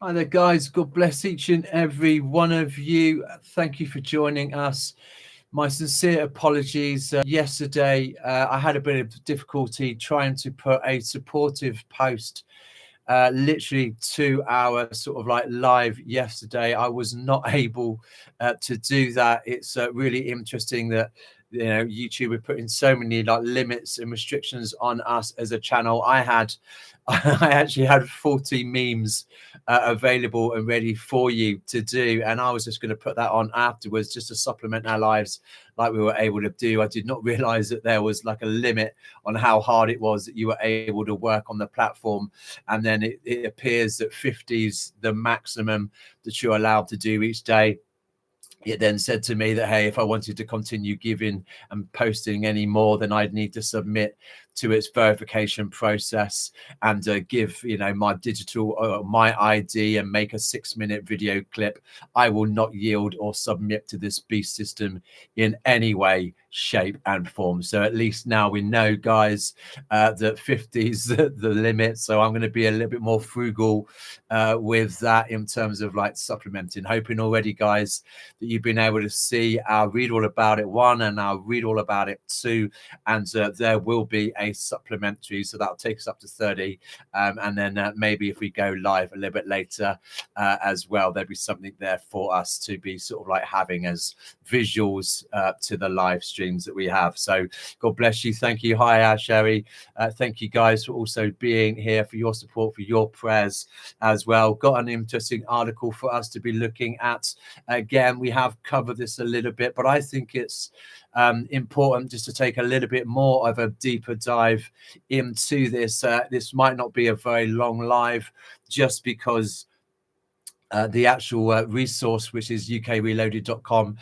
Hi there, guys. God bless each and every one of you. Thank you for joining us. My sincere apologies. Yesterday, I had a bit of difficulty trying to put a supportive post literally 2 hour sort of like live yesterday. I was not able to do that. It's really interesting that YouTube are putting so many like limits and restrictions on us as a channel. I actually had 40 memes available and ready for you to do, and I was just going to put that on afterwards just to supplement our lives like we were able to do. I did not realize that there was like a limit on how hard it was that you were able to work on the platform, and then it appears that 50 is the maximum that you're allowed to do each day. It then said to me that, hey, if I wanted to continue giving and posting any more, then I'd need to submit to its verification process and give, my digital, my ID and make a 6-minute video clip. I will not yield or submit to this beast system in any way, shape and form. So at least now we know, guys, that 50 is the limit. So I'm going to be a little bit more frugal with that in terms of like supplementing. Hoping already, guys, that you've been able to see our Read All About It 1 and our Read All About It 2, and there will be a supplementary, so that'll take us up to 30, and then maybe if we go live a little bit later as well, there'll be something there for us to be sort of like having as visuals to the live streams that we have. So God bless you. Thank you. Hi Sherry. Thank you guys for also being here, for your support, for your prayers as well. Got an interesting article for us to be looking at. Again, we have covered this a little bit, but I think it's important just to take a little bit more of a deeper dive into this. This might not be a very long live, just because the actual resource, which is ukreloaded.com,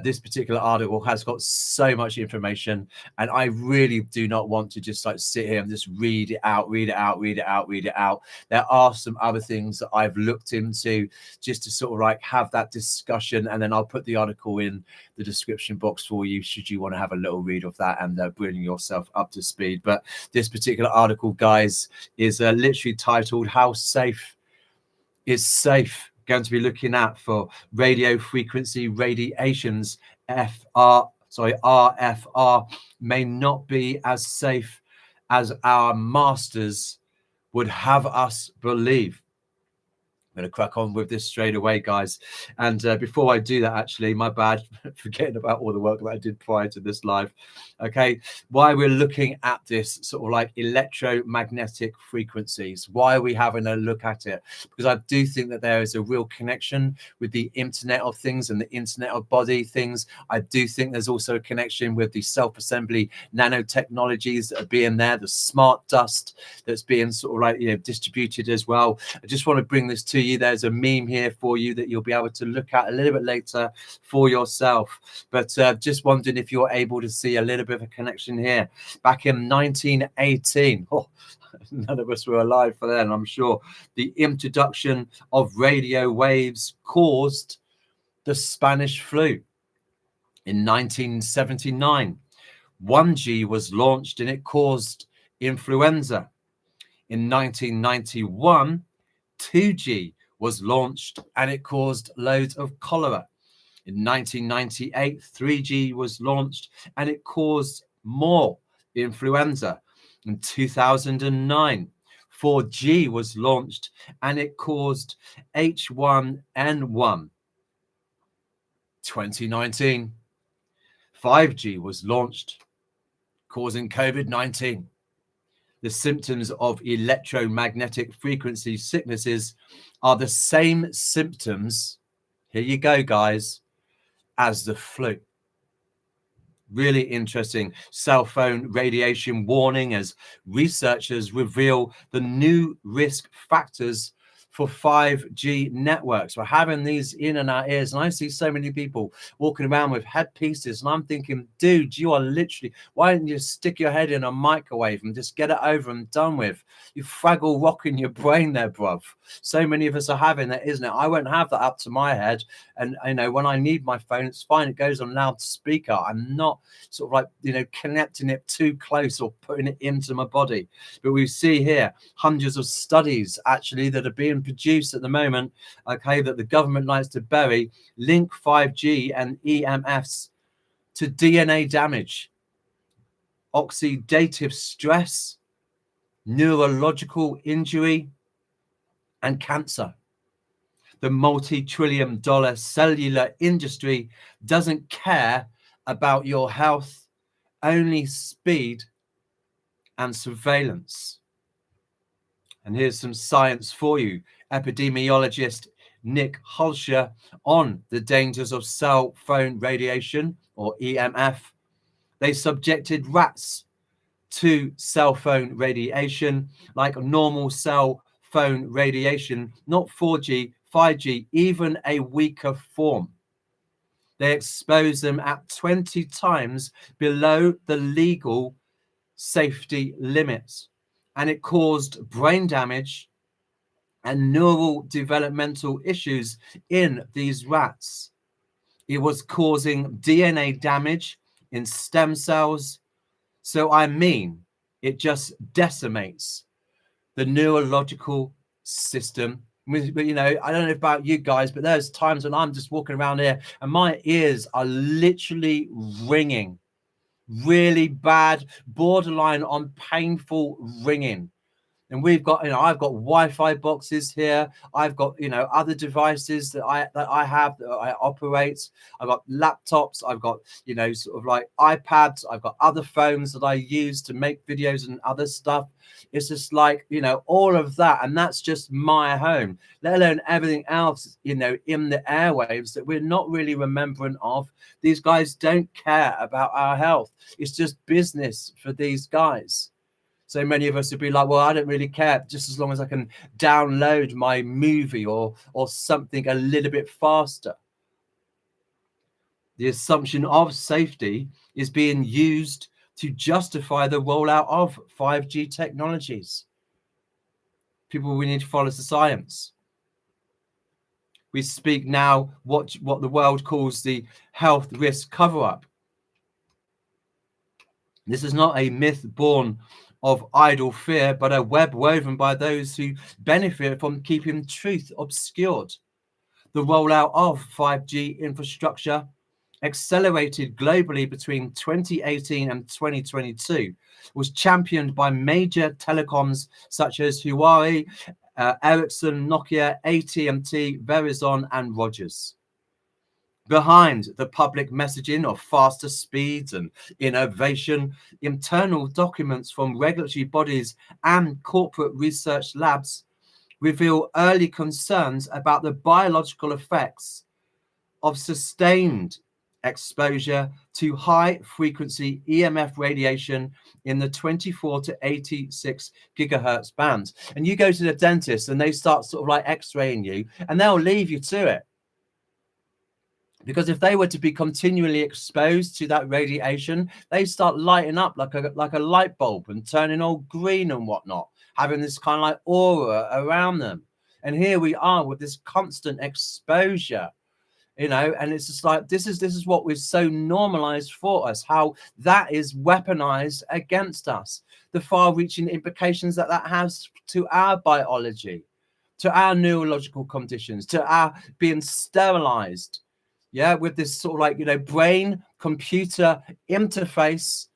this particular article has got so much information, and I really do not want to just like sit here and just read it out. There are some other things that I've looked into just to sort of like have that discussion, and then I'll put the article in the description box for you should you want to have a little read of that and bring yourself up to speed. But this particular article, guys, is literally titled "How Safe is Safe?" Going to be looking at for radio frequency radiations. RFR may not be as safe as our masters would have us believe. I'm going to crack on with this straight away, guys. And before I do that, actually, my bad, forgetting about all the work that I did prior to this live. Okay, why we're looking at this sort of like electromagnetic frequencies, why are we having a look at it? Because I do think that there is a real connection with the Internet of Things and the Internet of Body things. I do think there's also a connection with the self-assembly nanotechnologies that are being there, the smart dust that's being sort of like, distributed as well. I just want to bring this to you. There's a meme here for you that you'll be able to look at a little bit later for yourself. But just wondering if you're able to see a little bit of a connection here. Back in 1918, none of us were alive for then, I'm sure, the introduction of radio waves caused the Spanish flu. In 1979, 1G was launched and it caused influenza. In 1991, 2G was launched and it caused loads of cholera. In 1998, 3G was launched and it caused more influenza. In 2009, 4G was launched and it caused H1N1. 2019, 5G was launched, causing COVID-19. The symptoms of electromagnetic frequency sicknesses are the same symptoms, here you go, guys, as the flu. Really interesting. Cell phone radiation warning as researchers reveal the new risk factors for 5G networks. We're having these in our ears, and I see so many people walking around with headpieces, and I'm thinking, dude, you are literally, why don't you stick your head in a microwave and just get it over and done with? You Fraggle Rock in your brain there, bruv. So many of us are having that, isn't it? I won't have that up to my head, and when I need my phone, it's fine, it goes on loudspeaker. I'm not sort of like connecting it too close or putting it into my body. But we see here hundreds of studies actually that are being being produced at the moment, okay, that the government likes to bury, link 5G and EMFs to DNA damage, oxidative stress, neurological injury, and cancer. The multi-trillion-dollar cellular industry doesn't care about your health, only speed and surveillance. And here's some science for you. Epidemiologist Nick Hulscher on the dangers of cell phone radiation, or EMF. They subjected rats to cell phone radiation like normal cell phone radiation, not 4G, 5G, even a weaker form. They exposed them at 20 times below the legal safety limits, and it caused brain damage and neural developmental issues in these rats. It was causing DNA damage in stem cells. So I mean, it just decimates the neurological system. You know, I don't know about you guys, but there's times when I'm just walking around here and my ears are literally ringing, really bad, borderline on painful ringing. And we've got, you know, I've got Wi-Fi boxes here. I've got, you know, other devices that I have that I operate. I've got laptops. I've got, you know, sort of like iPads. I've got other phones that I use to make videos and other stuff. It's just like, you know, all of that. And that's just my home, let alone everything else, you know, in the airwaves that we're not really remembering of. These guys don't care about our health. It's just business for these guys. So many of us would be like, well, I don't really care, just as long as I can download my movie or something a little bit faster. The assumption of safety is being used to justify the rollout of 5G technologies. People, we need to follow the science. We speak now what the world calls the health risk cover-up. This is not a myth born of idle fear, but a web woven by those who benefit from keeping truth obscured. The rollout of 5G infrastructure accelerated globally between 2018 and 2022, was championed by major telecoms such as Huawei, Ericsson, Nokia, AT&T, Verizon, and Rogers. Behind the public messaging of faster speeds and innovation, internal documents from regulatory bodies and corporate research labs reveal early concerns about the biological effects of sustained exposure to high-frequency EMF radiation in the 24 to 86 gigahertz bands. And you go to the dentist and they start sort of like x-raying you and they'll leave you to it. Because if they were to be continually exposed to that radiation, they start lighting up like a light bulb and turning all green and whatnot, having this kind of like aura around them. And here we are with this constant exposure, you know, and it's just like this is what we've so normalized for us, how that is weaponized against us, the far-reaching implications that has to our biology, to our neurological conditions, to our being sterilized. Yeah, with this sort of like, you know, brain computer interface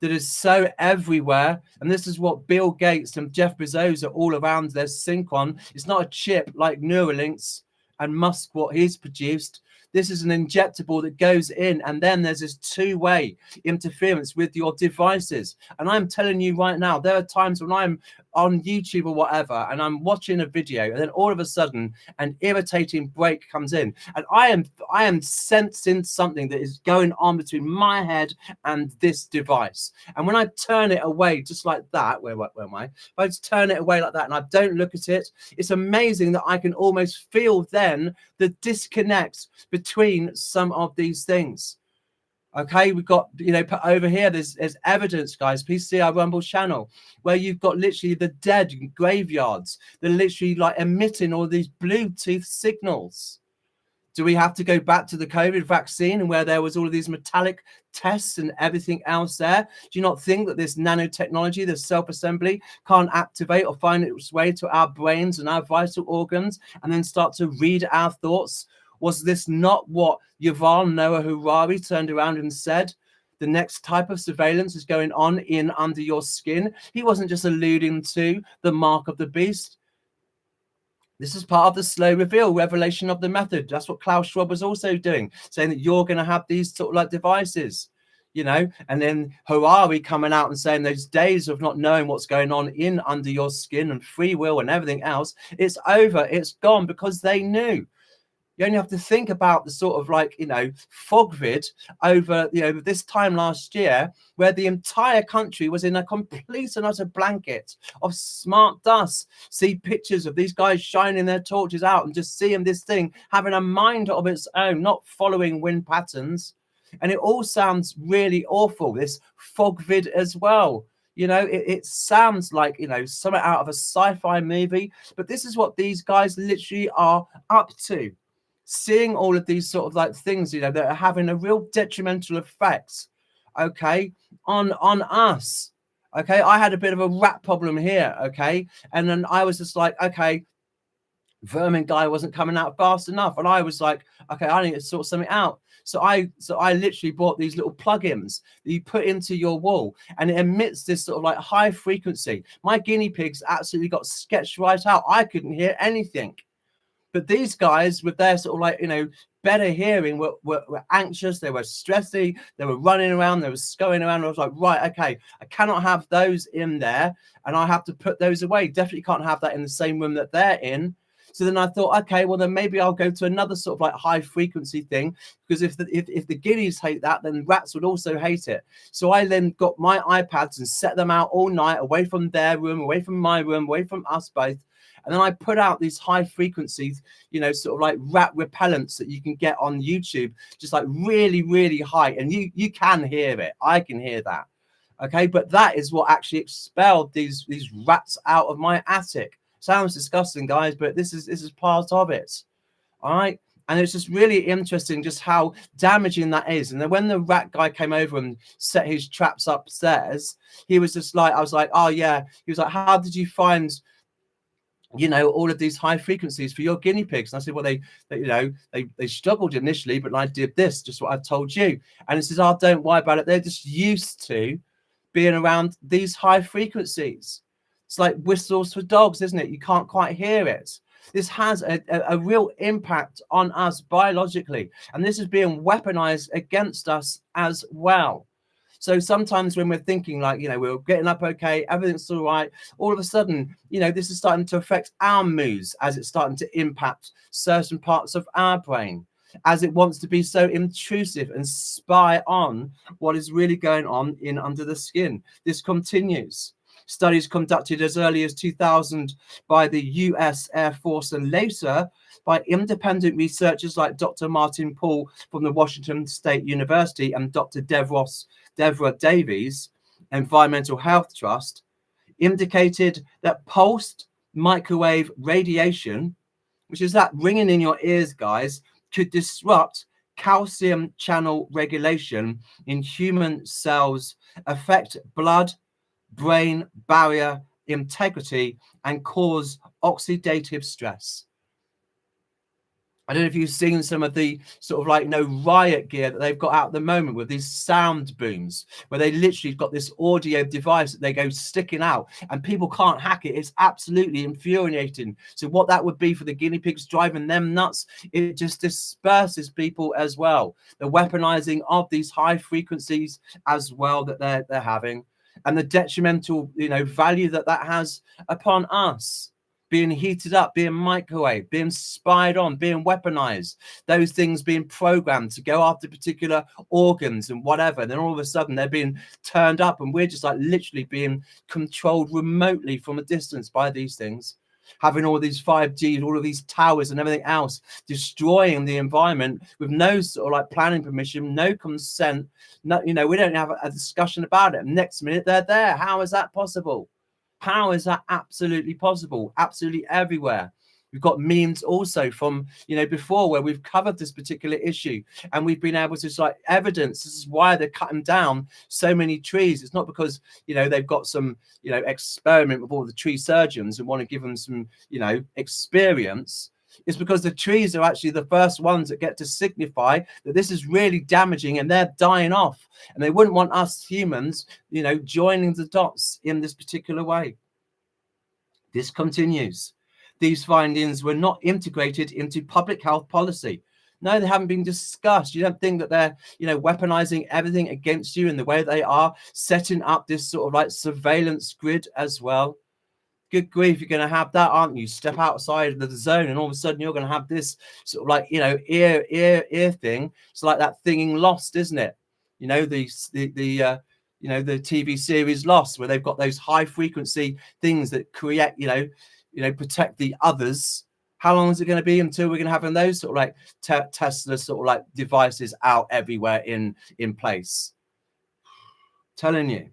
that is so everywhere. And this is what Bill Gates and Jeff Bezos are all around their sync on. It's not a chip like Neuralinks and Musk, what he's produced. This is an injectable that goes in, and then there's this two-way interference with your devices. And I'm telling you right now, there are times when I'm on YouTube or whatever, and I'm watching a video, and then all of a sudden an irritating break comes in, and I am sensing something that is going on between my head and this device. And when I turn it away, just like that, where am I? If I just turn it away like that, and I don't look at it, it's amazing that I can almost feel then the disconnect between some of these things. Okay, we've got, you know, over here, there's evidence, guys. Please see our Rumble channel, where you've got literally the dead graveyards. They're literally like emitting all these Bluetooth signals. Do we have to go back to the COVID vaccine and where there was all of these metallic tests and everything else there? Do you not think that this nanotechnology, this self-assembly, can't activate or find its way to our brains and our vital organs and then start to read our thoughts? Was this not what Yuval Noah Harari turned around and said? The next type of surveillance is going on in under your skin. He wasn't just alluding to the mark of the beast. This is part of the slow reveal, revelation of the method. That's what Klaus Schwab was also doing, saying that you're going to have these sort of like devices, you know, and then Harari coming out and saying those days of not knowing what's going on in under your skin and free will and everything else, it's over, it's gone, because they knew. You only have to think about the sort of like, you know, fog vid over, you know, this time last year where the entire country was in a complete and utter blanket of smart dust. See pictures of these guys shining their torches out and just seeing this thing having a mind of its own, not following wind patterns. And it all sounds really awful, this fog vid as well. You know, it sounds like, you know, something out of a sci-fi movie, but this is what these guys literally are up to. Seeing all of these sort of like things, you know, that are having a real detrimental effect, okay, on us. Okay, I had a bit of a rat problem here, okay, and then I was just like, okay, vermin guy wasn't coming out fast enough, and I was like, okay, I need to sort something out. So I literally bought these little plugins that you put into your wall, and it emits this sort of like high frequency. My guinea pigs absolutely got sketched right out. I couldn't hear anything. But these guys with their sort of like, you know, better hearing were anxious, they were stressy, they were running around, they were scurrying around. I was like, right, okay, I cannot have those in there, and I have to put those away. Definitely can't have that in the same room that they're in. So then I thought, okay, well then maybe I'll go to another sort of like high frequency thing, because if the guineas hate that, then rats would also hate it. So I then got my iPads and set them out all night, away from their room, away from my room, away from us both. And then I put out these high frequencies, you know, sort of like rat repellents that you can get on YouTube, just like really, really high. And you can hear it. I can hear that. Okay. But that is what actually expelled these rats out of my attic. Sounds disgusting, guys, but this is part of it. All right. And it's just really interesting just how damaging that is. And then when the rat guy came over and set his traps upstairs, he was just like, I was like, oh yeah. He was like, how did you find, you know, all of these high frequencies for your guinea pigs? And I said, well, they struggled initially, but I did this, just what I told you. And it says, oh, don't worry about it. They're just used to being around these high frequencies. It's like whistles for dogs, isn't it? You can't quite hear it. This has a real impact on us biologically, and this is being weaponized against us as well. So sometimes when we're thinking like, you know, we're getting up okay, everything's all right, all of a sudden, you know, this is starting to affect our moods as it's starting to impact certain parts of our brain, as it wants to be so intrusive and spy on what is really going on in under the skin. This continues. Studies conducted as early as 2000 by the US Air Force and later by independent researchers like Dr. Martin Paul from the Washington State University and Dr. Deborah Davies, Environmental Health Trust, indicated that pulsed microwave radiation, which is that ringing in your ears, guys, could disrupt calcium channel regulation in human cells, affect blood, brain barrier integrity, and cause oxidative stress. I don't know if you've seen some of the sort of like, you know, riot gear that they've got out at the moment with these sound booms, where they literally got this audio device that they go sticking out and people can't hack it. It's absolutely infuriating. So what that would be for the guinea pigs driving them nuts, it just disperses people as well. The weaponizing of these high frequencies as well that they're having, and the detrimental, you know, value that has upon us. Being heated up, being microwaved, being spied on, being weaponized, those things being programmed to go after particular organs and whatever. And then all of a sudden they're being turned up and we're just like literally being controlled remotely from a distance by these things. Having all these 5Gs, all of these towers and everything else, destroying the environment with no sort of like planning permission, no consent. No, you know, we don't have a discussion about it. Next minute they're there. How is that possible? How is that absolutely possible? Absolutely everywhere. We've got memes also from, before, where we've covered this particular issue, and we've been able to like evidence this is why they're cutting down so many trees. It's not because, they've got some, experiment with all the tree surgeons and want to give them some, experience. It's because the trees are actually the first ones that get to signify that this is really damaging and they're dying off. And they wouldn't want us humans, joining the dots in this particular way. This continues. These findings were not integrated into public health policy. No, they haven't been discussed. You don't think that they're, weaponizing everything against you in the way they are, setting up this sort of like surveillance grid as well. Good grief, you're going to have that, aren't you? Step outside of the zone and all of a sudden you're going to have this sort of like, ear thing. It's like that thing in Lost, isn't it? The TV series Lost, where they've got those high frequency things that create, protect the others. How long is it going to be until we're going to have those sort of like Tesla sort of like devices out everywhere in place? Telling you.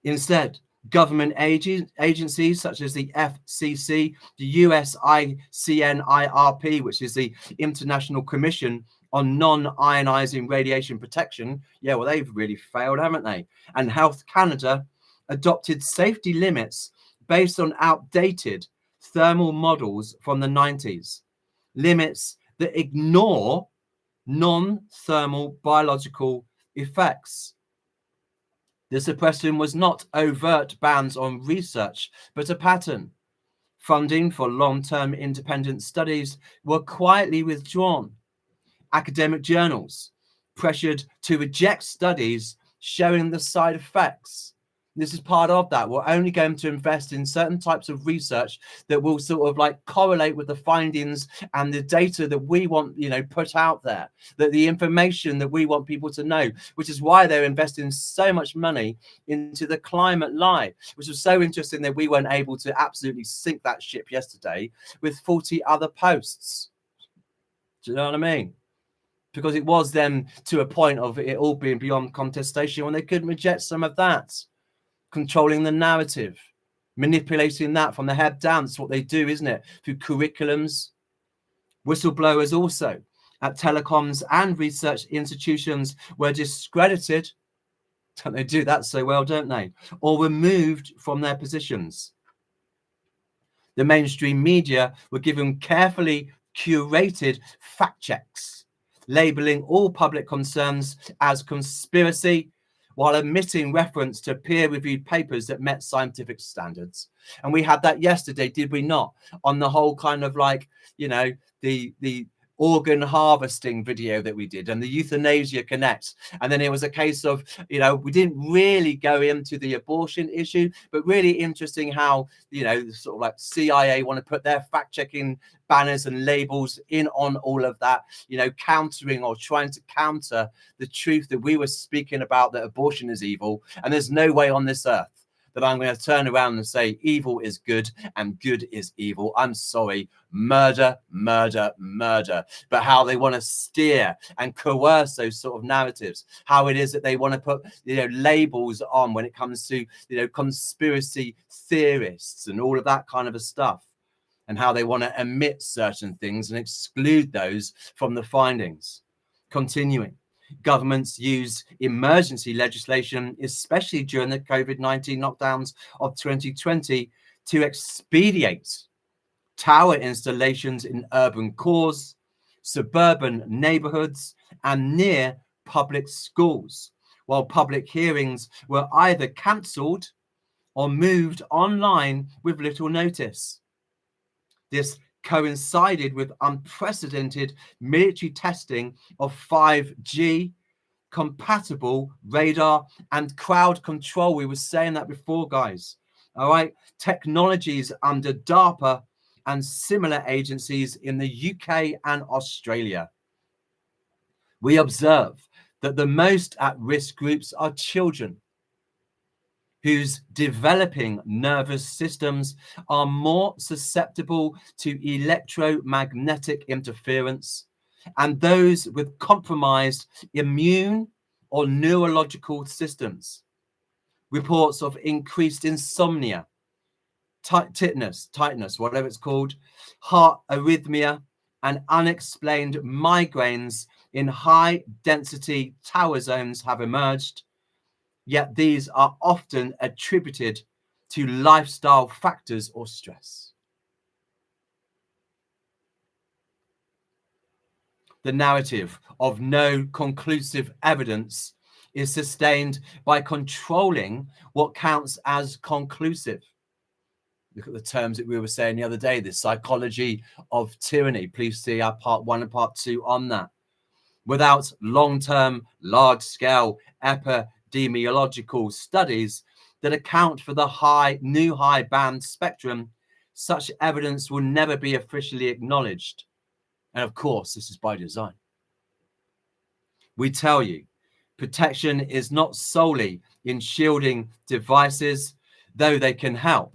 Instead, government agencies such as the FCC, the USICNIRP, which is the International Commission on Non-Ionizing Radiation Protection, well, they've really failed, haven't they? And Health Canada adopted safety limits based on outdated thermal models from the 90s, limits that ignore non-thermal biological effects. The suppression was not overt bans on research, but a pattern. Funding for long-term independent studies were quietly withdrawn. Academic journals pressured to reject studies showing the side effects. This is part of that. We're only going to invest in certain types of research that will sort of like correlate with the findings and the data that we want, put out there, that the information that we want people to know, which is why they're investing so much money into the Climate Lie, which was so interesting that we weren't able to absolutely sink that ship yesterday with 40 other posts. Do you know what I mean? Because it was then to a point of it all being beyond contestation when they couldn't reject some of that. Controlling the narrative, manipulating that from the head down. That's what they do, isn't it? Through curriculums. Whistleblowers also at telecoms and research institutions were discredited. Don't they do that so well, don't they? Or removed from their positions. The mainstream media were given carefully curated fact checks, labeling all public concerns as conspiracy, while omitting reference to peer-reviewed papers that met scientific standards. And we had that yesterday, did we not? On the whole kind of like, the organ harvesting video that we did and the Euthanasia Connect. And then it was a case of, we didn't really go into the abortion issue, but really interesting how, sort of like CIA want to put their fact-checking banners and labels in on all of that, countering or trying to counter the truth that we were speaking about, that abortion is evil. And there's no way on this earth that I'm going to turn around and say evil is good and good is evil. I'm sorry. Murder, murder, murder. But how they want to steer and coerce those sort of narratives, how it is that they want to put, labels on when it comes to, conspiracy theorists and all of that kind of stuff, and how they want to omit certain things and exclude those from the findings. Continuing. Governments use emergency legislation, especially during the COVID-19 lockdowns of 2020, to expedite tower installations in urban cores, suburban neighborhoods, and near public schools, while public hearings were either cancelled or moved online with little notice. This coincided with unprecedented military testing of 5G compatible radar and crowd control. We were saying that before, guys. All right. Technologies under DARPA and similar agencies in the UK and Australia. We observe that the most at-risk groups are children, whose developing nervous systems are more susceptible to electromagnetic interference, and those with compromised immune or neurological systems. Reports of increased insomnia, tightness, whatever it's called, heart arrhythmia, and unexplained migraines in high density tower zones have emerged. Yet these are often attributed to lifestyle factors or stress. The narrative of no conclusive evidence is sustained by controlling what counts as conclusive. Look at the terms that we were saying the other day, the psychology of tyranny. Please see our part 1 and part 2 on that. Without long-term, large-scale epidemiological studies that account for the new high band spectrum, such evidence will never be officially acknowledged. And of course, this is by design. We tell you, protection is not solely in shielding devices, though they can help.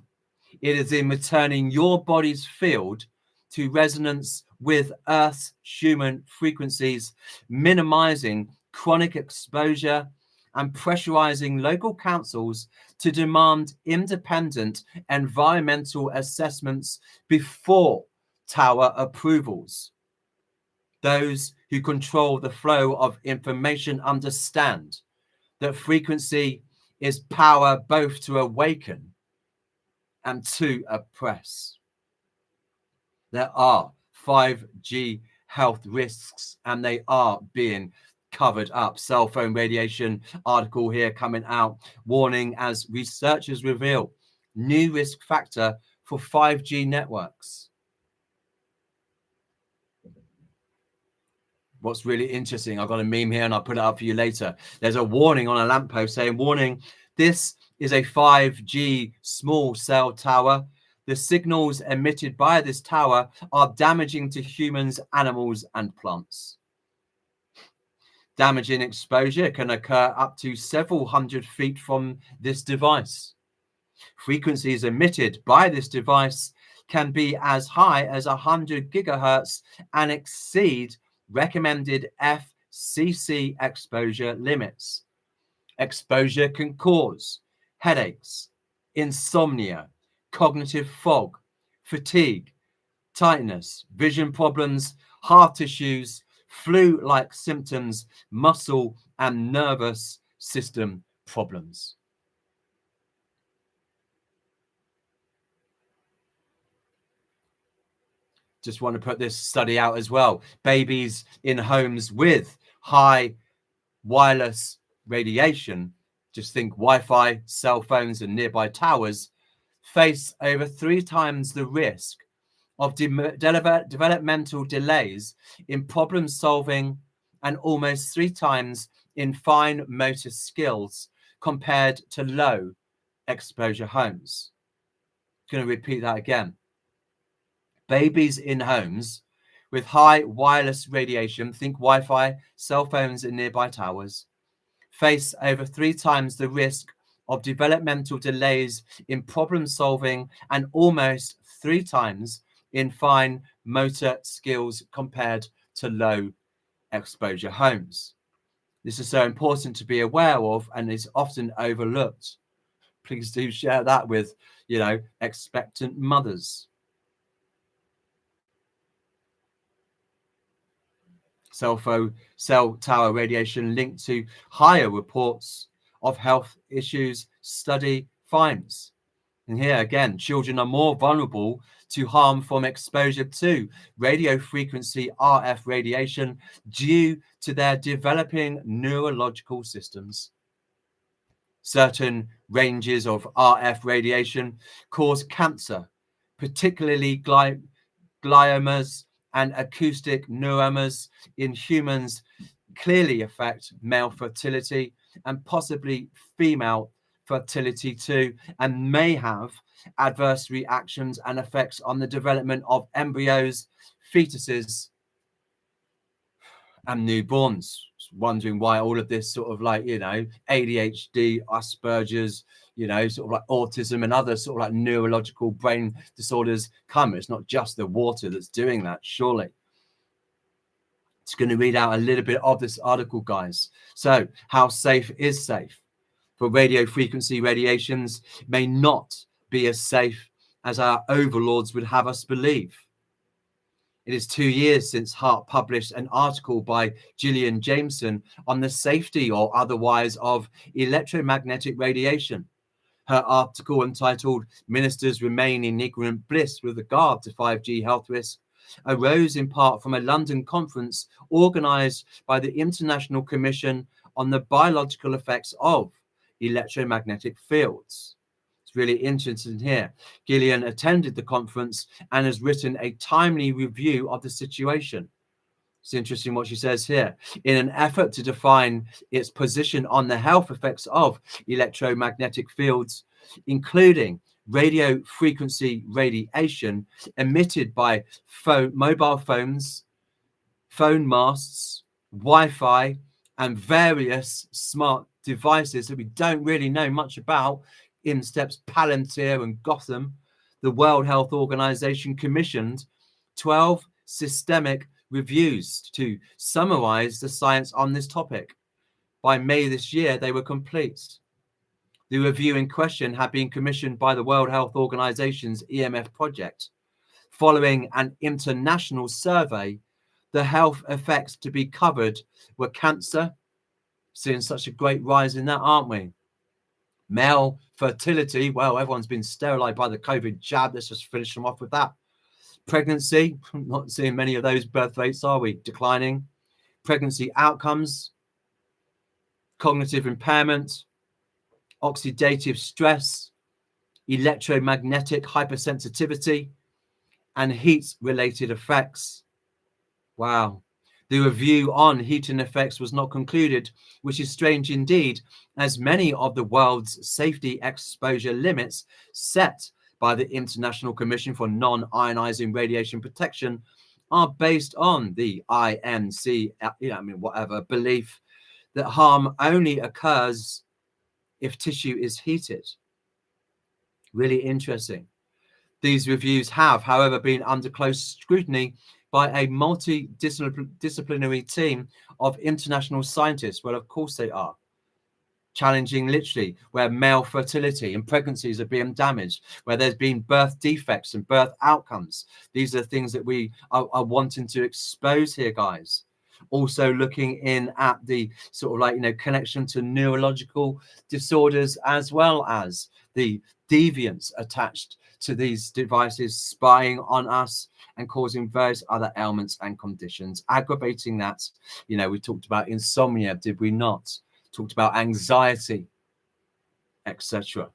It is in returning your body's field to resonance with Earth's human frequencies, minimizing chronic exposure and pressurizing local councils to demand independent environmental assessments before tower approvals. Those who control the flow of information understand that frequency is power both to awaken and to oppress. There are 5G health risks, and they are being covered up. Cell phone radiation article here coming out, warning as researchers reveal new risk factor for 5G networks. What's really interesting, I've got a meme here and I'll put it up for you later. There's a warning on a lamppost saying, warning, this is a 5G small cell tower. The signals emitted by this tower are damaging to humans, animals, and plants. Damaging exposure can occur up to several hundred feet from this device. Frequencies emitted by this device can be as high as 100 gigahertz and exceed recommended FCC exposure limits. Exposure can cause headaches, insomnia, cognitive fog, fatigue, tightness, vision problems, heart issues, flu-like symptoms, muscle and nervous system problems. Just want to put this study out as well. Babies in homes with high wireless radiation, just think Wi-Fi, cell phones and nearby towers, face over 3 times the risk of developmental delays in problem solving and almost 3 times in fine motor skills compared to low exposure homes. I'm going to repeat that again. Babies in homes with high wireless radiation, think Wi-Fi, cell phones and nearby towers, face over 3 times the risk of developmental delays in problem solving and almost 3 times in fine motor skills compared to low exposure homes. This is so important to be aware of and is often overlooked. Please do share that with, expectant mothers. Cell tower radiation linked to higher reports of health issues, study finds. And here again, children are more vulnerable to harm from exposure to radio frequency RF radiation due to their developing neurological systems. Certain ranges of RF radiation cause cancer, particularly gliomas and acoustic neuromas in humans, clearly affect male fertility and possibly female fertility too, and may have adverse reactions and effects on the development of embryos, fetuses, and newborns. Wondering why all of this sort of ADHD, Asperger's, sort of like autism and other sort of like neurological brain disorders come. It's not just the water that's doing that, surely. It's going to read out a little bit of this article, guys. So, how safe is safe? For radio frequency radiations may not be as safe as our overlords would have us believe. It is 2 years since Hart published an article by Gillian Jameson on the safety or otherwise of electromagnetic radiation. Her article, entitled "Ministers Remain in Ignorant Bliss with Regard to 5G Health Risk," arose in part from a London conference organised by the International Commission on the Biological Effects of Electromagnetic Fields. It's really interesting here. Gillian attended the conference and has written a timely review of the situation. It's interesting what she says here. In an effort to define its position on the health effects of electromagnetic fields, including radio frequency radiation emitted by mobile phones, phone masts, Wi-Fi, and various smart devices that we don't really know much about, in steps Palantir and Gotham, the World Health Organization commissioned 12 systemic reviews to summarize the science on this topic. By May this year, they were complete. The review in question had been commissioned by the World Health Organization's EMF project. Following an international survey, the health effects to be covered were cancer, seeing such a great rise in that, aren't we? Male fertility, well, everyone's been sterilized by the COVID jab. Let's just finish them off with that. Pregnancy, not seeing many of those birth rates, are we? Declining. Pregnancy outcomes, cognitive impairment, oxidative stress, electromagnetic hypersensitivity, and heat-related effects. Wow. The review on heating effects was not concluded, which is strange indeed, as many of the world's safety exposure limits set by the International Commission for Non-Ionizing Radiation Protection are based on the INC, belief that harm only occurs if tissue is heated. Really interesting. These reviews have, however, been under close scrutiny by a multidisciplinary team of international scientists. Well, of course they are. Challenging literally where male fertility and pregnancies are being damaged, where there's been birth defects and birth outcomes. These are things that we are wanting to expose here, guys. Also looking in at the sort of connection to neurological disorders, as well as the deviance attached to these devices spying on us and causing various other ailments and conditions, aggravating that. We talked about insomnia, did we not? Talked about anxiety, etc.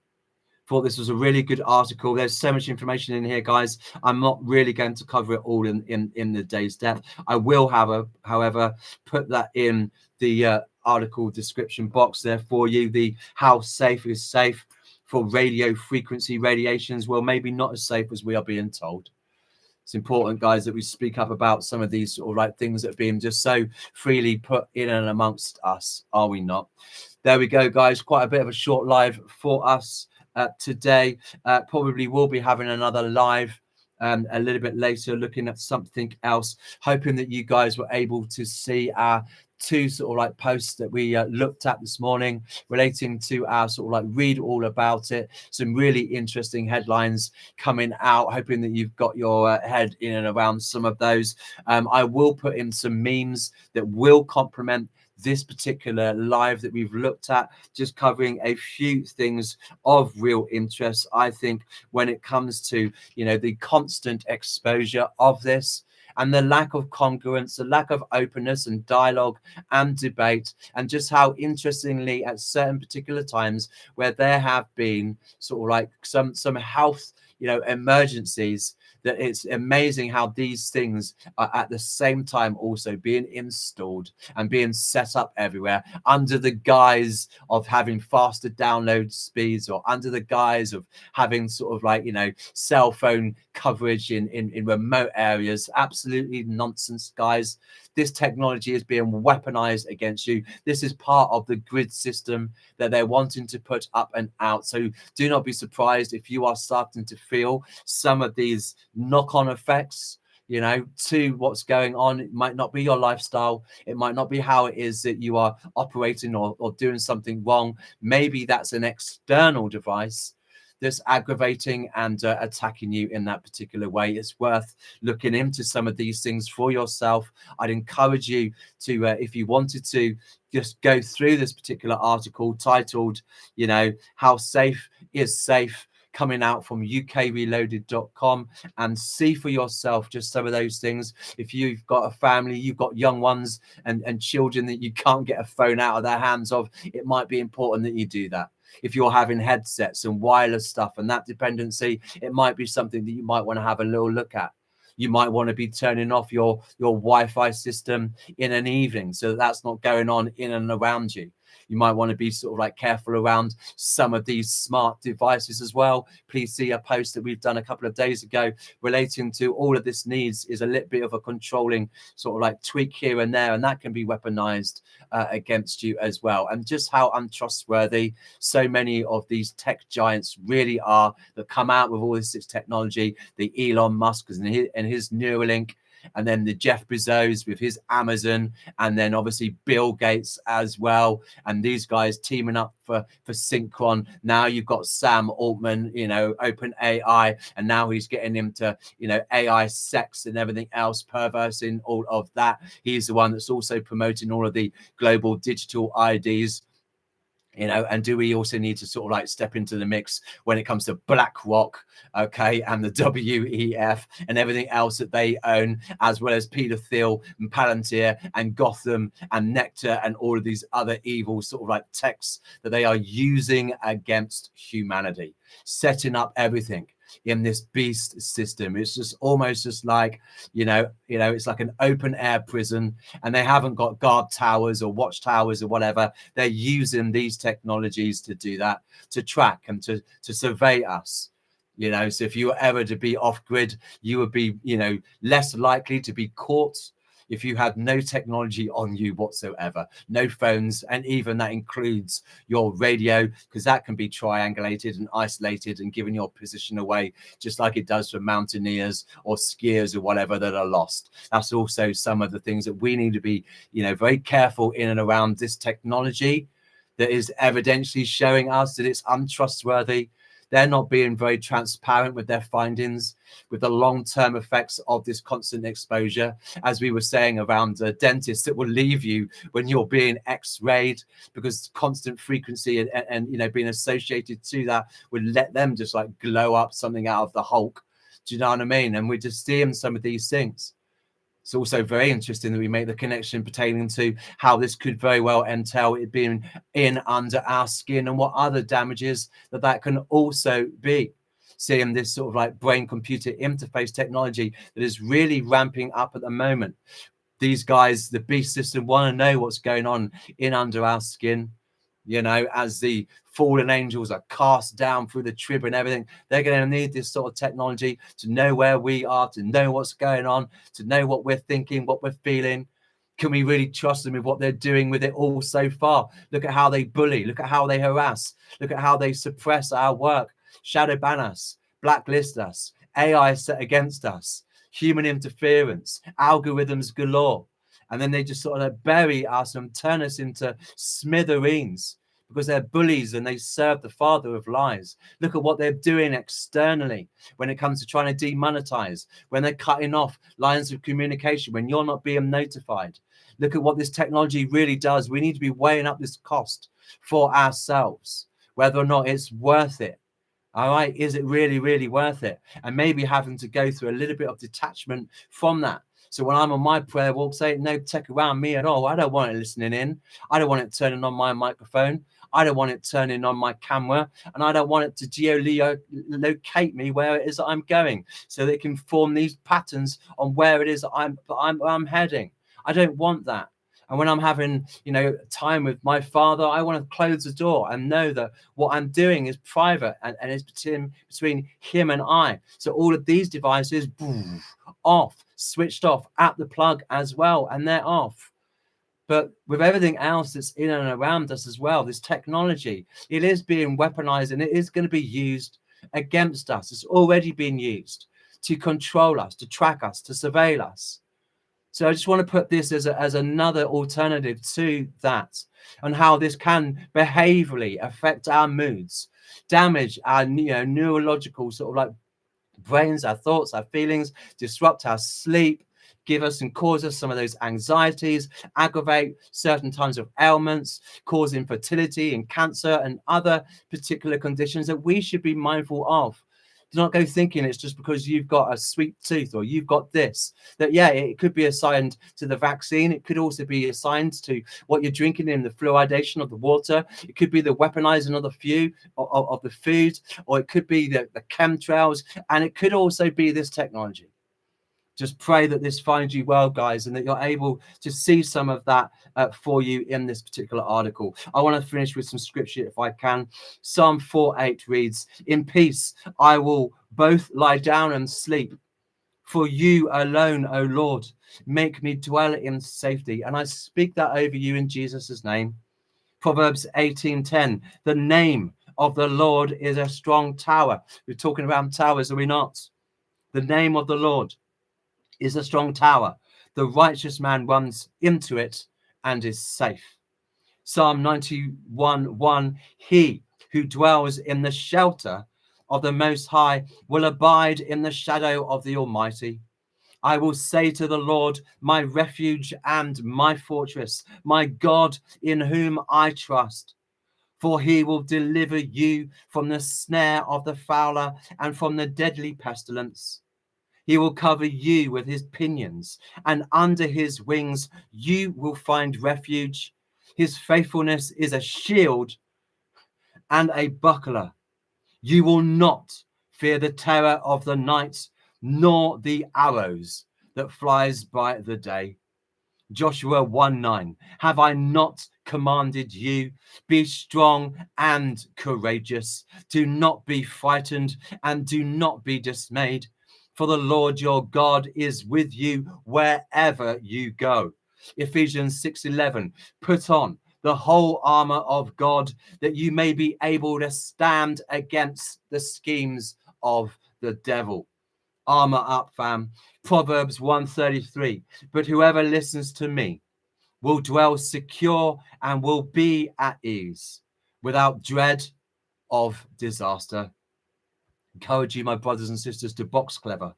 Thought this was a really good article. There's so much information in here, guys. I'm not really going to cover it all in the day's depth. I will, however, put that in the article description box there for you. The how safe is safe for radio frequency radiations. Well, maybe not as safe as we are being told. It's important, guys, that we speak up about some of these sort of things that are being just so freely put in and amongst us, are we not? There we go, guys. Quite a bit of a short live for us today. Probably will be having another live a little bit later, looking at something else, hoping that you guys were able to see our two sort of posts that we looked at this morning relating to our sort of read all about it. Some really interesting headlines coming out, hoping that you've got your head in and around some of those. I will put in some memes that will complement this particular live that we've looked at, just covering a few things of real interest, I think, when it comes to the constant exposure of this and the lack of congruence, the lack of openness and dialogue and debate, and just how interestingly at certain particular times where there have been sort of some health emergencies, that it's amazing how these things are at the same time also being installed and being set up everywhere under the guise of having faster download speeds, or under the guise of having sort of cell phone coverage in remote areas. Absolutely nonsense, guys. This technology is being weaponized against you. This is part of the grid system that they're wanting to put up and out. So do not be surprised if you are starting to feel some of these knock-on effects to what's going on. It might not be your lifestyle. It might not be how it is that you are operating or doing something wrong. Maybe that's an external device that's aggravating and attacking you in that particular way. It's worth looking into some of these things for yourself. I'd encourage you to, if you wanted to, just go through this particular article titled, How Safe is Safe, coming out from ukreloaded.com, and see for yourself just some of those things. If you've got a family, you've got young ones and children that you can't get a phone out of their hands of, it might be important that you do that. If you're having headsets and wireless stuff and that dependency, it might be something that you might want to have a little look at. You might want to be turning off your Wi-Fi system in an evening so that that's not going on in and around you. You might want to be sort of like careful around some of these smart devices as well. Please see a post that we've done a couple of days ago relating to all of this needs is a little bit of a controlling sort of like tweak here and there, and that can be weaponized against you as well. And just how untrustworthy so many of these tech giants really are that come out with all this technology, the Elon Musk and his Neuralink, and then the Jeff Bezos with his Amazon, and then obviously Bill Gates as well, and these guys teaming up for Synchron. Now you've got Sam Altman, Open AI, and now he's getting into AI sex and everything else, perversing all of that. He's the one that's also promoting all of the global digital IDs. And do we also need to sort of like step into the mix when it comes to BlackRock, okay, and the WEF and everything else that they own, as well as Peter Thiel and Palantir and Gotham and Nectar and all of these other evil sort of like techs that they are using against humanity, setting up everything in this beast system. It's just almost just like, it's like an open air prison, and they haven't got guard towers or watch towers or whatever. They're using these technologies to do that, to track and to survey us. So if you were ever to be off grid, you would be, less likely to be caught if you had no technology on you whatsoever, no phones, and even that includes your radio, because that can be triangulated and isolated and given your position away, just like it does for mountaineers or skiers or whatever that are lost. That's also some of the things that we need to be, very careful in and around this technology that is evidentially showing us that it's untrustworthy. They're not being very transparent with their findings, with the long-term effects of this constant exposure, as we were saying around dentists that will leave you when you're being x-rayed, because constant frequency and being associated to that would let them just like glow up something out of the Hulk. Do you know what I mean? And we're just seeing some of these things. It's also very interesting that we make the connection pertaining to how this could very well entail it being in under our skin and what other damages that can also be. Seeing this sort of like brain-computer interface technology that is really ramping up at the moment. These guys, the beast system, want to know what's going on in under our skin. As the fallen angels are cast down through the trib and everything, they're going to need this sort of technology to know where we are, to know what's going on, to know what we're thinking, what we're feeling. Can we really trust them with what they're doing with it all so far? Look at how they bully. Look at how they harass. Look at how they suppress our work, shadow ban us, blacklist us, AI set against us, human interference, algorithms galore. And then they just sort of bury us and turn us into smithereens because they're bullies and they serve the father of lies. Look at what they're doing externally when it comes to trying to demonetize, when they're cutting off lines of communication, when you're not being notified. Look at what this technology really does. We need to be weighing up this cost for ourselves, whether or not it's worth it. All right, is it really, really worth it? And maybe having to go through a little bit of detachment from that. So when I'm on my prayer walk, say no tech around me at all. I don't want it listening in. I don't want it turning on my microphone. I don't want it turning on my camera, and I don't want it to geolocate me where it is that I'm going, so they can form these patterns on where it is that I'm heading. I don't want that. And when I'm having, time with my father, I want to close the door and know that what I'm doing is private and it's between him and I. So all of these devices, boom, off, switched off at the plug as well, and they're off. But with everything else that's in and around us as well, this technology, it is being weaponized and it is going to be used against us. It's already been used to control us, to track us, to surveil us. So I just want to put this as another alternative to that, and how this can behaviorally affect our moods, damage our neurological sort of like brains, our thoughts, our feelings, disrupt our sleep, give us and cause us some of those anxieties, aggravate certain types of ailments, cause infertility and cancer and other particular conditions that we should be mindful of. Do not go thinking it's just because you've got a sweet tooth or you've got this, that, yeah, it could be assigned to the vaccine. It could also be assigned to what you're drinking in the fluoridation of the water. It could be the weaponizing of the food, or it could be the chemtrails, and it could also be this technology. Just pray that this finds you well, guys, and that you're able to see some of that for you in this particular article. I want to finish with some scripture if I can. Psalm 4:8 reads, "In peace I will both lie down and sleep. For you alone, O Lord, make me dwell in safety." And I speak that over you in Jesus' name. Proverbs 18:10, "The name of the Lord is a strong tower." We're talking about towers, are we not? The name of the Lord is a strong tower. The righteous man runs into it and is safe. Psalm 91:1, "He who dwells in the shelter of the Most High will abide in the shadow of the Almighty. I will say to the Lord, my refuge and my fortress, my God in whom I trust. For he will deliver you from the snare of the fowler and from the deadly pestilence. He will cover you with his pinions, and under his wings you will find refuge. His faithfulness is a shield and a buckler. You will not fear the terror of the night, nor the arrows that flies by the day." Joshua 1:9, "Have I not commanded you? Be strong and courageous. Do not be frightened and do not be dismayed. For the Lord your God is with you wherever you go." Ephesians 6:11, "Put on the whole armor of God, that you may be able to stand against the schemes of the devil." Armor up, fam. Proverbs 1:33, "But whoever listens to me will dwell secure and will be at ease without dread of disaster." Encourage you, my brothers and sisters, to box clever.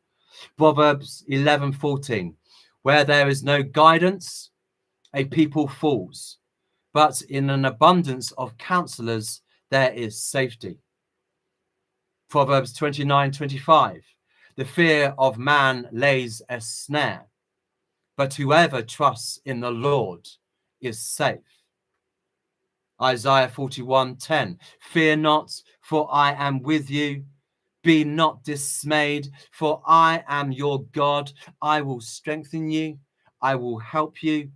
Proverbs 11:14, "Where there is no guidance, a people falls, but in an abundance of counselors there is safety." Proverbs 29:25, "The fear of man lays a snare, but whoever trusts in the Lord is safe." Isaiah 41:10, "Fear not, for I am with you. Be not dismayed, for I am your God. I will strengthen you. I will help you.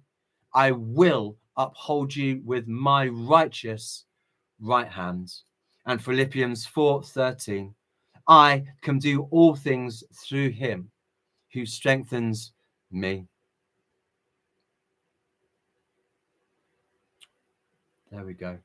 I will uphold you with my righteous right hand." And Philippians 4:13, "I can do all things through him who strengthens me." There we go.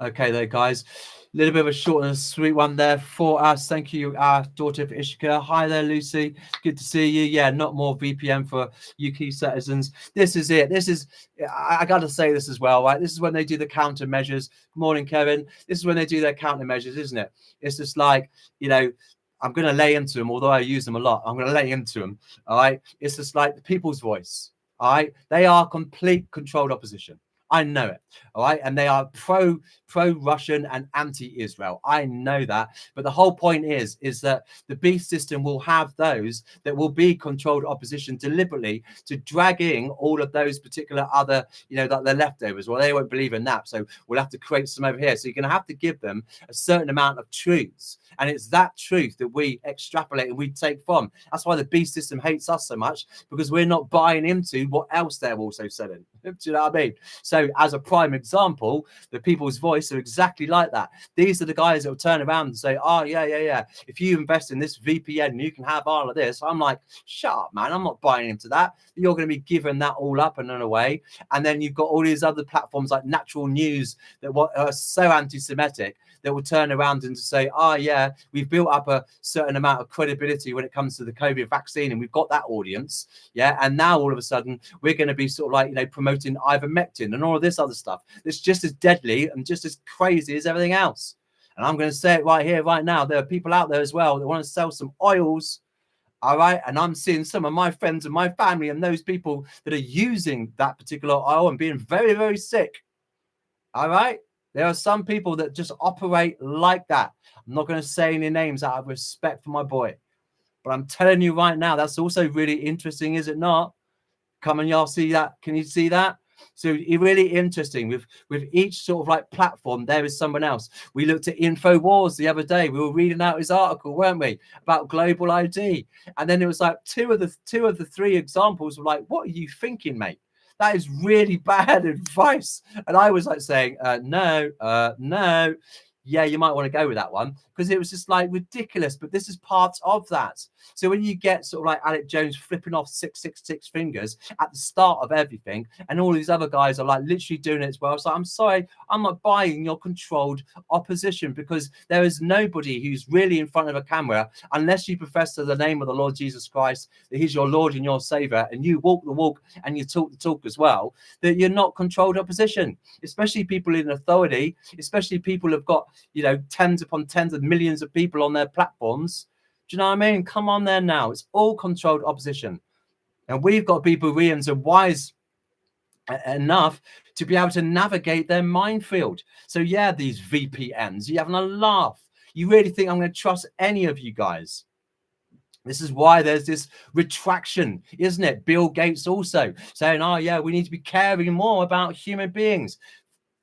Okay, there, guys. A little bit of a short and sweet one there for us. Thank you, our daughter of Ishika. Hi there, Lucy. Good to see you. Yeah, not more VPN for UK citizens. This is it. This is, I got to say this as well, right? This is when they do the countermeasures. Good morning, Kevin. This is when they do their countermeasures, isn't it? It's just like, I'm going to lay into them, although I use them a lot. I'm going to lay into them. All right. It's just like the people's voice. All right. They are complete controlled opposition. I know it. All right. And they are pro-Russian and anti-Israel. I know that. But the whole point is that the beast system will have those that will be controlled opposition deliberately to drag in all of those particular other, like the leftovers. Well, they won't believe in that. So we'll have to create some over here. So you're going to have to give them a certain amount of truths. And it's that truth that we extrapolate and we take from. That's why the beast system hates us so much, because we're not buying into what else they're also selling. Do you know what I mean? So as a prime example, the people's voice are exactly like that. These are the guys that will turn around and say, "Oh, yeah. If you invest in this VPN, you can have all of this." I'm like, shut up, man. I'm not buying into that. You're going to be giving that all up and away. And then you've got all these other platforms like Natural News that are so anti-Semitic that will turn around and say, "Oh, yeah, we've built up a certain amount of credibility when it comes to the COVID vaccine, and we've got that audience." Yeah. And now all of a sudden we're going to be sort of like, promoting promoting ivermectin and all of this other stuff that's just as deadly and just as crazy as everything else. And I'm going to say it right here, right now. There are people out there as well that want to sell some oils. All right. And I'm seeing some of my friends and my family and those people that are using that particular oil and being very, very sick. All right. There are some people that just operate like that. I'm not going to say any names out of respect for my boy, but I'm telling you right now, that's also really interesting, is it not? Come and y'all see that. Can you see that? So it's really interesting with each sort of like platform. There is someone else. We looked at InfoWars the other day. We were reading out his article, weren't we, about global ID? And then it was like two of the three examples were like, what are you thinking, mate? That is really bad advice. And I was like saying, no. Yeah, you might want to go with that one, because it was just like ridiculous. But this is part of that. So when you get sort of like Alex Jones flipping off 666 fingers at the start of everything, and all these other guys are like literally doing it as well. So I'm sorry, I'm not buying your controlled opposition, because there is nobody who's really in front of a camera, unless you profess to the name of the Lord Jesus Christ, that he's your Lord and your Savior, and you walk the walk and you talk the talk as well, that you're not controlled opposition, especially people in authority, especially people who've got, you know, tens upon tens of millions of people on their platforms. Do you know what I mean? Come on there now. It's all controlled opposition. And we've got to be brilliant and wise enough to be able to navigate their minefield. So yeah, these VPNs, you're having a laugh. You really think I'm going to trust any of you guys? This is why there's this retraction, isn't it? Bill Gates also saying, oh yeah, we need to be caring more about human beings.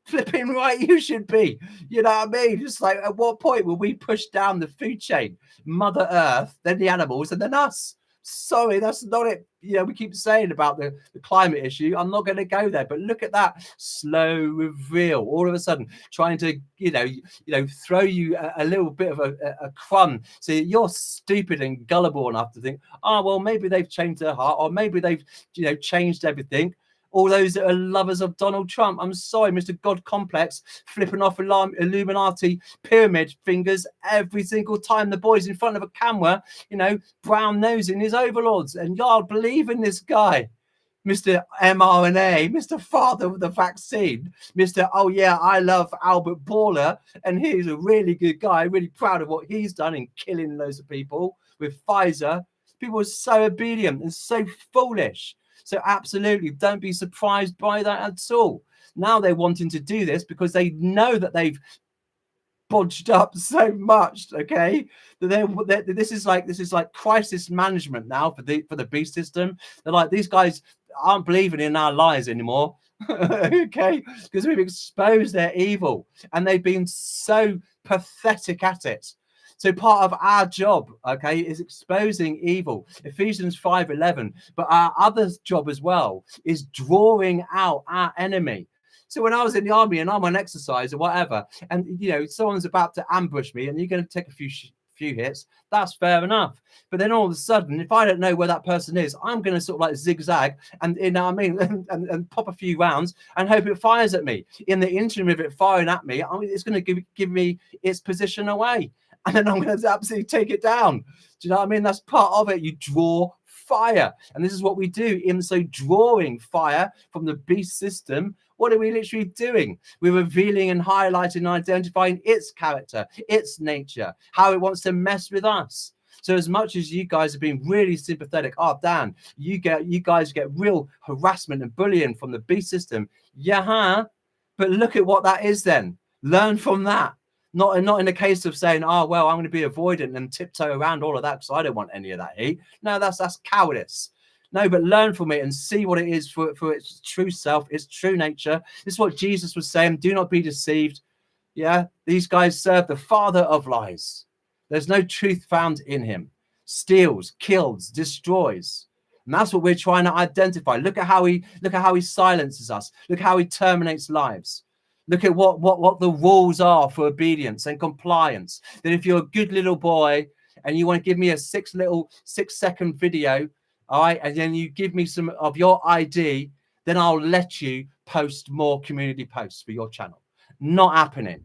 Flipping right, you should be. You know what I mean? Just like, at what point will we push down the food chain? Mother Earth, then the animals, and then us. Sorry, that's not it. You know, we keep saying about the climate issue. I'm not going to go there, but look at that slow reveal. All of a sudden, trying to, you know, throw you a little bit of a crumb. So you're stupid and gullible enough to think, oh, well, maybe they've changed their heart, or maybe they've, you know, changed everything. All those that are lovers of Donald Trump, I'm sorry, Mr. God Complex, flipping off Illuminati pyramid fingers every single time the boy's in front of a camera, you know, brown nosing his overlords. And y'all believe in this guy, Mr. mRNA, Mr. Father of the vaccine, Mr. Oh yeah, I love Albert Bourla, and he's a really good guy, really proud of what he's done in killing loads of people with Pfizer. People are so obedient and so foolish. So absolutely, don't be surprised by that at all. Now they're wanting to do this because they know that they've bodged up so much, okay? That this is like crisis management now for the beast system. They're like, these guys aren't believing in our lies anymore, okay? Because we've exposed their evil, and they've been so pathetic at it. So part of our job, okay, is exposing evil, Ephesians 5:11. But our other job as well is drawing out our enemy. So when I was in the army and I'm on exercise or whatever, and you know someone's about to ambush me, and you're going to take a few hits, that's fair enough. But then all of a sudden, if I don't know where that person is, I'm going to sort of like zigzag and, you know what I mean, and pop a few rounds and hope it fires at me. In the interim of it firing at me, it's going to give me its position away. And then I'm going to absolutely take it down. Do you know what I mean? That's part of it. You draw fire. And this is what we do. In so drawing fire from the beast system, what are we literally doing? We're revealing and highlighting and identifying its character, its nature, how it wants to mess with us. So as much as you guys have been really sympathetic, oh, Dan, you guys get real harassment and bullying from the beast system. Yeah, but look at what that is then. Learn from that. Not in the case of saying, oh, well, I'm going to be avoidant and tiptoe around all of that because I don't want any of that heat. No, that's cowardice. No, but learn from it and see what it is for its true self, its true nature. This is what Jesus was saying. Do not be deceived. Yeah, these guys serve the father of lies. There's no truth found in him. Steals, kills, destroys. And that's what we're trying to identify. Look at how he silences us. Look how he terminates lives. Look at what the rules are for obedience and compliance. That if you're a good little boy and you want to give me a 6-second video, all right, and then you give me some of your ID, then I'll let you post more community posts for your channel. Not happening.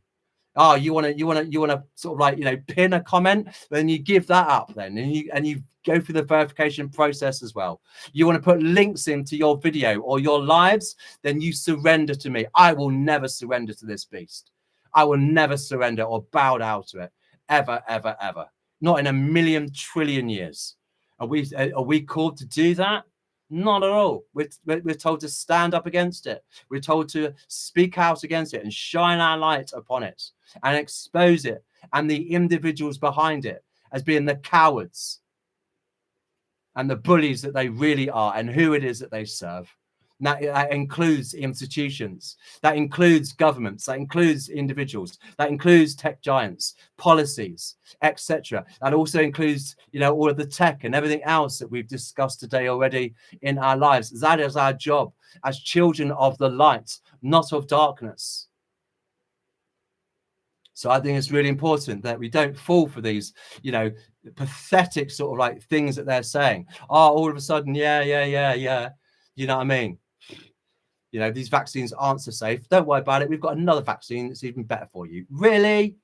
Oh, you want to sort of like, pin a comment, then you give that up then, and you go through the verification process as well. You want to put links into your video or your lives, then you surrender to me. I will never surrender to this beast. I will never surrender or bow down to it, ever, ever, ever. Not in a million trillion years. Are we called to do that? Not at all. We're told to stand up against it. We're told to speak out against it and shine our light upon it and expose it and the individuals behind it as being the cowards and the bullies that they really are, and who it is that they serve. And that includes institutions, that includes governments, that includes individuals, that includes tech giants, policies, etc. That also includes, all of the tech and everything else that we've discussed today already in our lives. That is our job as children of the light, not of darkness. So I think it's really important that we don't fall for these, pathetic sort of like things that they're saying. Oh, all of a sudden, yeah. You know what I mean? These vaccines aren't so safe. Don't worry about it. We've got another vaccine that's even better for you. Really?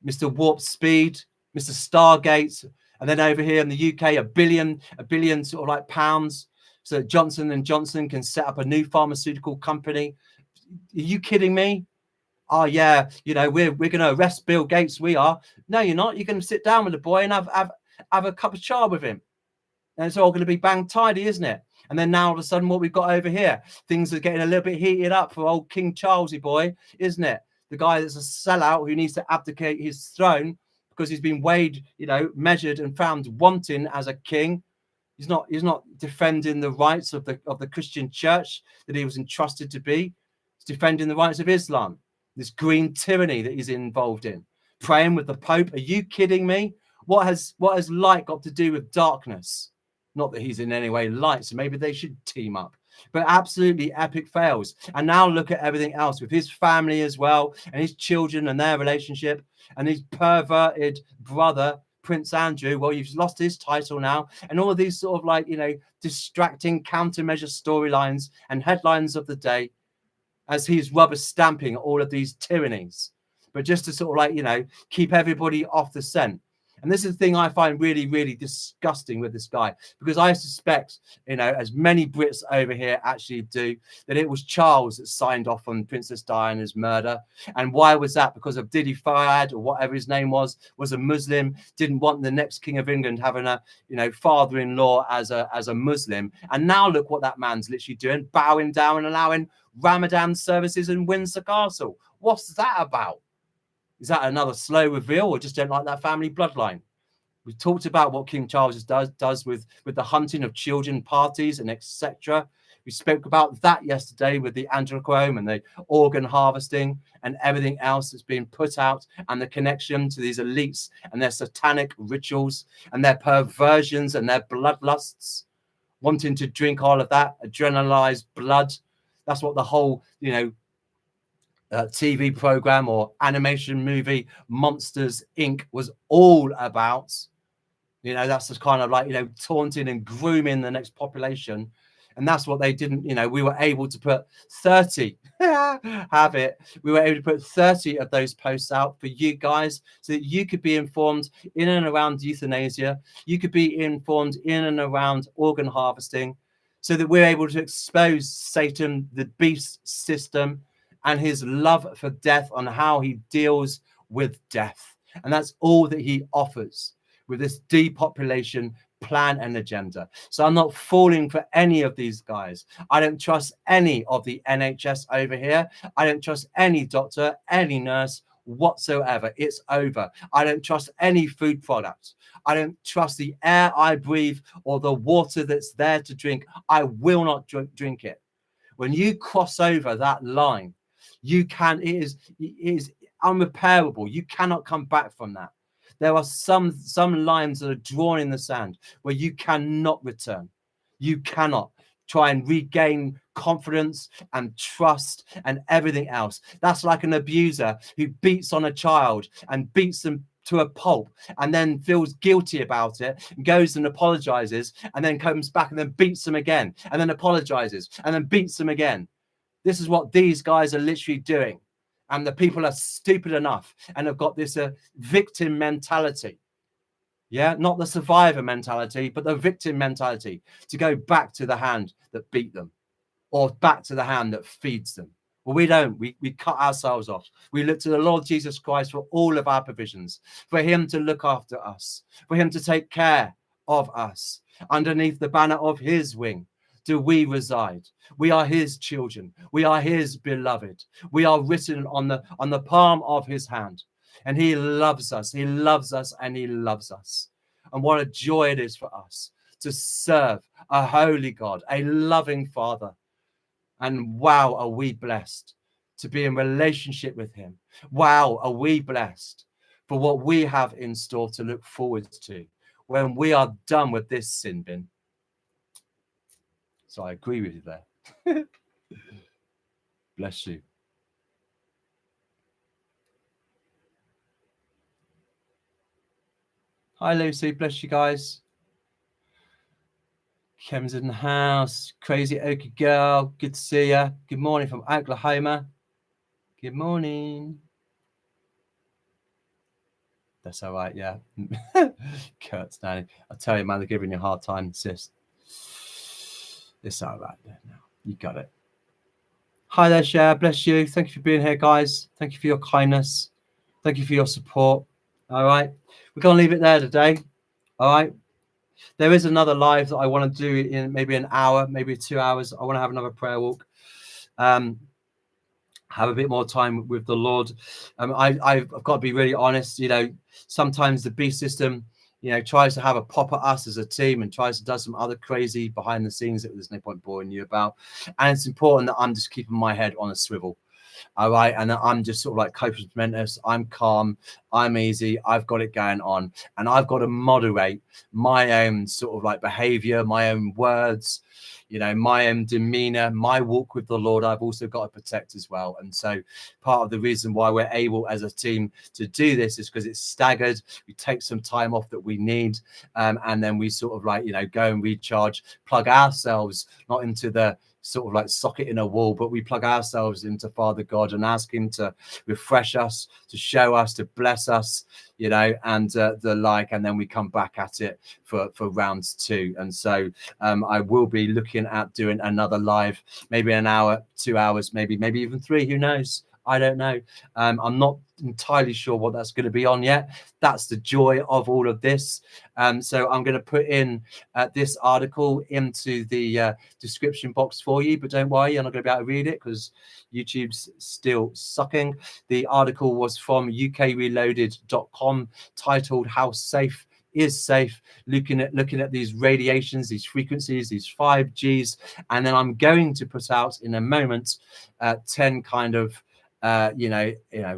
Mr. Warp Speed, Mr. Stargate, and then over here in the UK, a billion sort of like pounds so that Johnson & Johnson can set up a new pharmaceutical company. Are you kidding me? Oh yeah, we're going to arrest Bill Gates. We are. No, you're not. You're going to sit down with the boy and have a cup of char with him, and it's all going to be bang tidy, isn't it? And then now all of a sudden, what we've got over here, things are getting a little bit heated up for old King Charlesy boy, isn't it? The guy that's a sellout who needs to abdicate his throne because he's been weighed, measured and found wanting as a king. He's not defending the rights of the Christian church that he was entrusted to be. He's defending the rights of Islam. This green tyranny that he's involved in, praying with the Pope. Are you kidding me? What has light got to do with darkness? Not that he's in any way light, so maybe they should team up. But absolutely epic fails. And now look at everything else with his family as well, and his children and their relationship, and his perverted brother, Prince Andrew. Well, you've lost his title now, and all of these sort of like, distracting countermeasure storylines and headlines of the day, as he's rubber stamping all of these tyrannies, but just to sort of like, keep everybody off the scent. And this is the thing I find really, really disgusting with this guy, because I suspect, as many Brits over here actually do, that it was Charles that signed off on Princess Diana's murder. And why was that? Because of Didi Fayed, or whatever his name was a Muslim, didn't want the next King of England having a, father-in-law as a Muslim. And now look what that man's literally doing, bowing down and allowing Ramadan services in Windsor Castle. What's that about? Is that another slow reveal, or just don't like that family bloodline? We've talked about what King Charles does with the hunting of children parties and etc. We spoke about that yesterday with the adrenochrome and the organ harvesting and everything else that's being put out, and the connection to these elites and their satanic rituals and their perversions and their bloodlusts, wanting to drink all of that adrenalized blood. That's what the whole, TV program or animation movie Monsters Inc. was all about. That's just kind of like, taunting and grooming the next population. And that's what they didn't, we were able to put 30, have it. We were able to put 30 of those posts out for you guys so that you could be informed in and around euthanasia. You could be informed in and around organ harvesting, so that we're able to expose Satan, the beast system, and his love for death, on how he deals with death. And that's all that he offers with this depopulation plan and agenda. So I'm not falling for any of these guys. I don't trust any of the NHS over here. I don't trust any doctor, any nurse whatsoever. It's over. I don't trust any food product. I don't trust the air I breathe or the water that's there to drink. I will not drink it. When you cross over that line, it is unrepairable. You cannot come back from that. There are some lines that are drawn in the sand where you cannot return. You cannot try and regain confidence and trust and everything else. That's like an abuser who beats on a child and beats them to a pulp and then feels guilty about it and goes and apologizes and then comes back and then beats them again and then apologizes and then beats them again. This is what these guys are literally doing. And the people are stupid enough and have got this victim mentality. Yeah, not the survivor mentality, but the victim mentality, to go back to the hand that beat them or back to the hand that feeds them. Well, we don't. We cut ourselves off. We look to the Lord Jesus Christ for all of our provisions, for him to look after us, for him to take care of us. Underneath the banner of his wing do we reside. We are his children. We are his beloved. We are written on the palm of his hand. And he loves us. He loves us and he loves us. And what a joy it is for us to serve a holy God, a loving Father. And wow, are we blessed to be in relationship with him. Wow, are we blessed for what we have in store to look forward to when we are done with this sin bin. So I agree with you there. Bless you. Hi, Lucy. Bless you guys. Kem's in the house. Crazy Okie girl. Good to see you. Good morning from Oklahoma. Good morning. That's all right, yeah. Kurt's down. I tell you, man, they're giving you a hard time, sis. It's all right there now. You got it. Hi there, Cher. Bless you. Thank you for being here, guys. Thank you for your kindness. Thank you for your support. All right. We're going to leave it there today. All right. There is another live that I want to do in maybe an hour, maybe 2 hours. I want to have another prayer walk. Have a bit more time with the Lord. I've got to be really honest. You know, sometimes the beast system, you know, tries to have a pop at us as a team and tries to do some other crazy behind the scenes that there's no point boring you about. And it's important that I'm just keeping my head on a swivel. All right. And I'm just sort of like Copus Mentis. I'm calm. I'm easy. I've got it going on. And I've got to moderate my own sort of like behavior, my own words, you know, my own demeanor, my walk with the Lord. I've also got to protect as well. And so part of the reason why we're able as a team to do this is because it's staggered. We take some time off that we need. And then we sort of like, you know, go and recharge, plug ourselves, not into the sort of like socket in a wall, but we plug ourselves into Father God and ask him to refresh us, to show us, to bless us, you know, and the like, and then we come back at it for rounds 2. And so I will be looking at doing another live, maybe an hour, 2 hours, maybe even 3, who knows? I don't know. I'm not entirely sure what that's going to be on yet. That's the joy of all of this. So I'm going to put in this article into the description box for you, but don't worry, you're not going to be able to read it because YouTube's still sucking. The article was from ukreloaded.com, titled "How Safe is Safe," looking at these radiations, these frequencies, these 5Gs, and then I'm going to put out in a moment 10 kind of you know,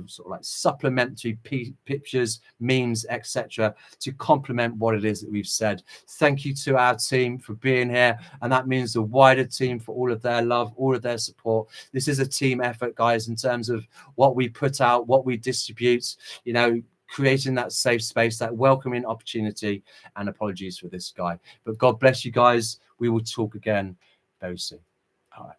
sort of like supplementary pictures, memes, etc., to complement what it is that we've said. Thank you to our team for being here, and that means the wider team for all of their love, all of their support. This is a team effort, guys, in terms of what we put out, what we distribute, you know, creating that safe space, that welcoming opportunity. And apologies for this guy, but God bless you guys. We will talk again very soon. All right.